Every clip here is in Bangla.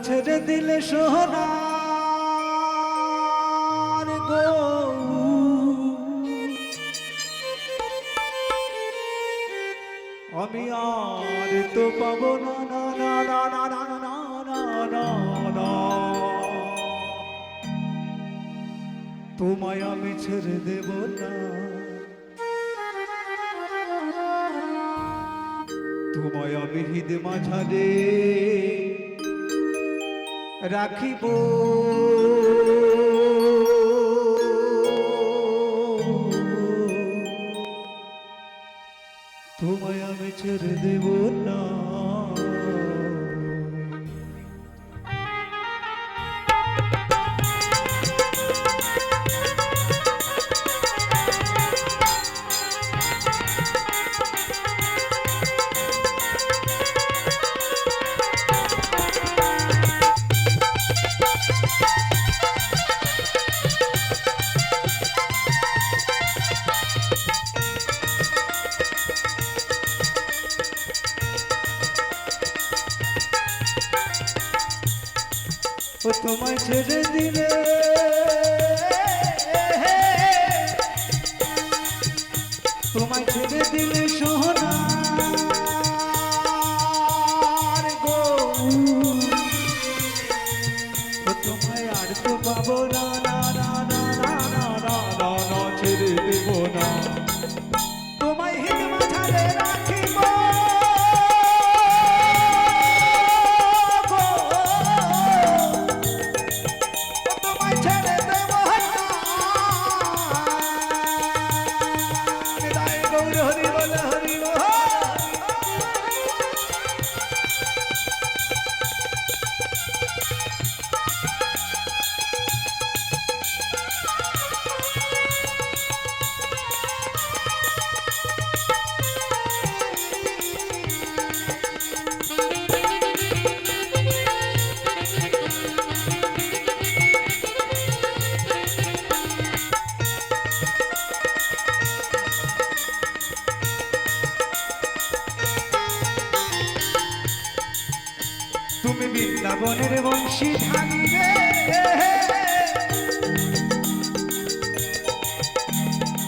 ছেড়ে দিলে সোনার গো আমি আর তো পাবো না না না না না না না না না তোমায় আমি ছেড়ে দেব না তোমায় আমি হৃদ মাঝারে রাখিব তোমায় আমি ছেড়ে দেব না ও তোমায় ছেড়ে দিলে তোমায় ছেড়ে দিলে সোনার গো ও তোমায় আর তো পাবো না না না না না না না না না ছেড়ে দেব না তোমায় হিদ মাঝারে রাখিব তুমি বৃন্দাবনের বংশীধারী রে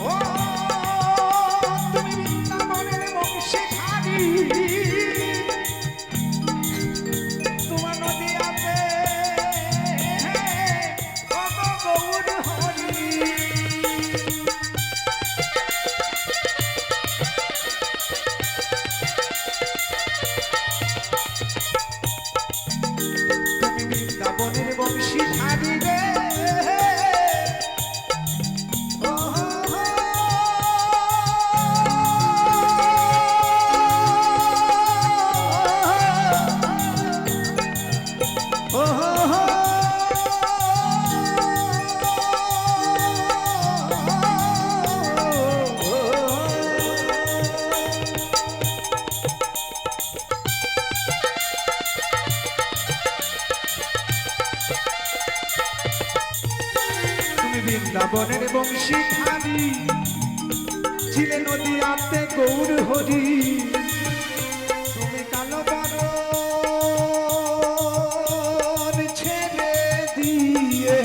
ও তুমি বৃন্দাবনের বংশীধারী তোমার নদী আছে গৌর হরি বনের বংশীধারী রে বৃন্দাবনের বংশীধারী ছিলে নদীয়াতে গৌর হরি তুমি কালো বরণ ছেড়ে দিয়ে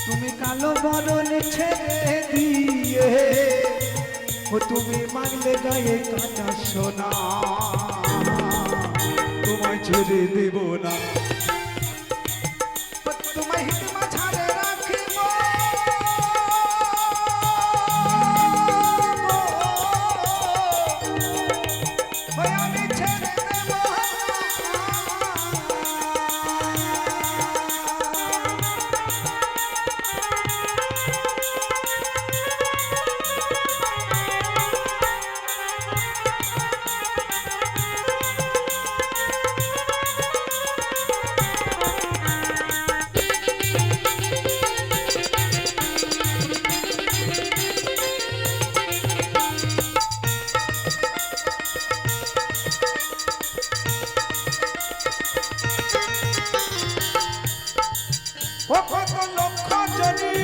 তুমি কালো বরণ ছেড়ে দিয়ে ও তুমি মারলে গায়ে কাটা সোনা তোমায় ছেড়ে দেব না তোমায় হিদ মাঝারে রাখিব আমি ছেড়ে দেব কত লক্ষ জনী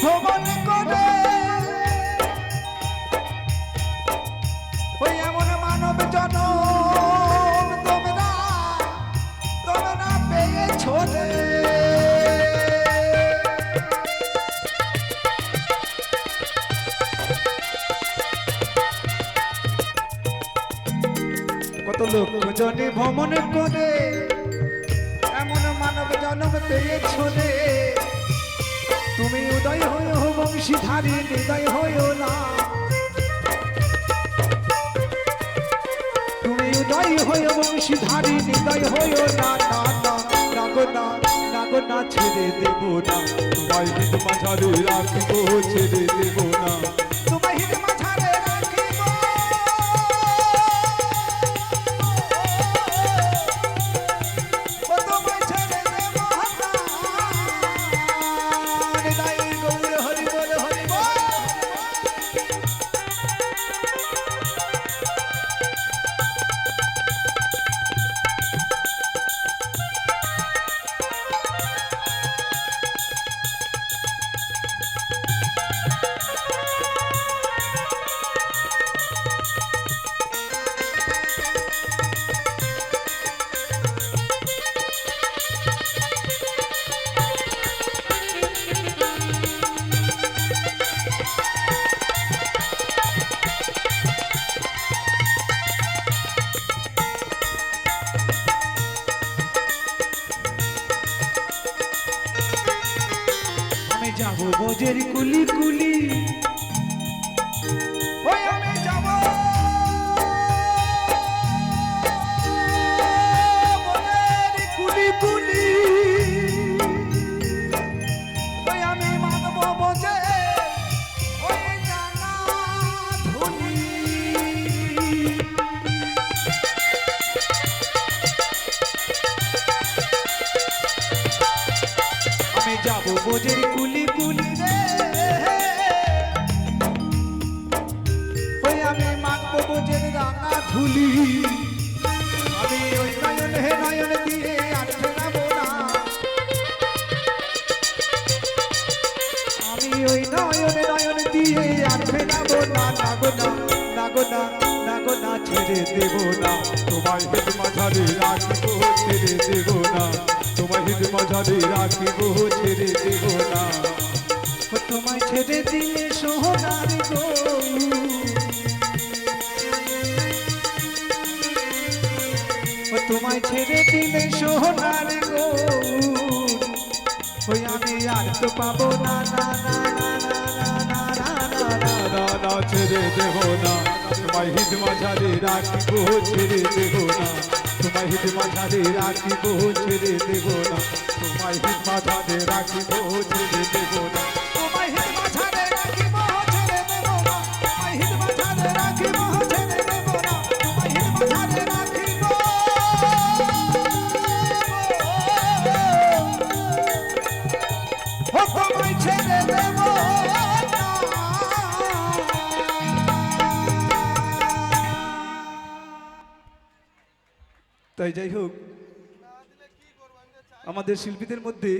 ভবন করে ওই এমন মানব জন লক্ষ জনে ভ্রমণ করে এমন মানব জন্ম পেয়েছ রে তুমি উদয় হইও বংশীধারী হৃদয় হইও না তুমি উদয় হইও বংশীধারী হৃদয় হইও না না না নাগো না নাগো না ছেড়ে দেব না তোমায় হিত মাঝারে রাখিব ছেড়ে দেব না তোমায় হিত মাঝারে রাখিব ও তোমায় ছেড়ে দেব না হৃদয় গৌর হরি বল হরি বল যাবো বোঝের কুলি কুলি ওই আমি যাব বোঝের কুলি কুলি ওই আমি মানব বোঝে ওই জানা ধুলি আমি যাব বোঝের কুলি কুলি রে ওই আমি মানব বোঝের রাঙা ধুলি আমি ওই নয়ন হে নয়ন দিয়ে আর ফেরাবো না আমি ওই নয়ন নয়ন দিয়ে আর ফেরাবো না নাগো না নাগো না নাগো না ছেড়ে দেব না তোমায় হিত মাঝারে রাখিব ছেড়ে দেব না তোমায় হিত মাঝারে রাখিব ছেড়ে দেব না তোমায় ছেড়ে দিলে সোনার গো তোমায় ছেড়ে দিলে সোনার গো ওই আমি আর তো পাবো না না না না না না না না না না না ছেড়ে দেব না তোমায় হিত মাঝারে রাখিব ছেড়ে দেব না তোমায় হিত মাঝারে রাখিব ছেড়ে দেব না তোমায় হিত মাঝারে রাখিব ছেড়ে দেব না তোমায় হিত মাঝারে রাখিব ছেড়ে দেব না তোমায় হিত মাঝারে রাখিব ছেড়ে দেব না তোমায় হিত মাঝারে রাখিব ও তোমায় ছেড়ে দেব না তাই যাই হোক আমাদের শিল্পীদের মধ্যে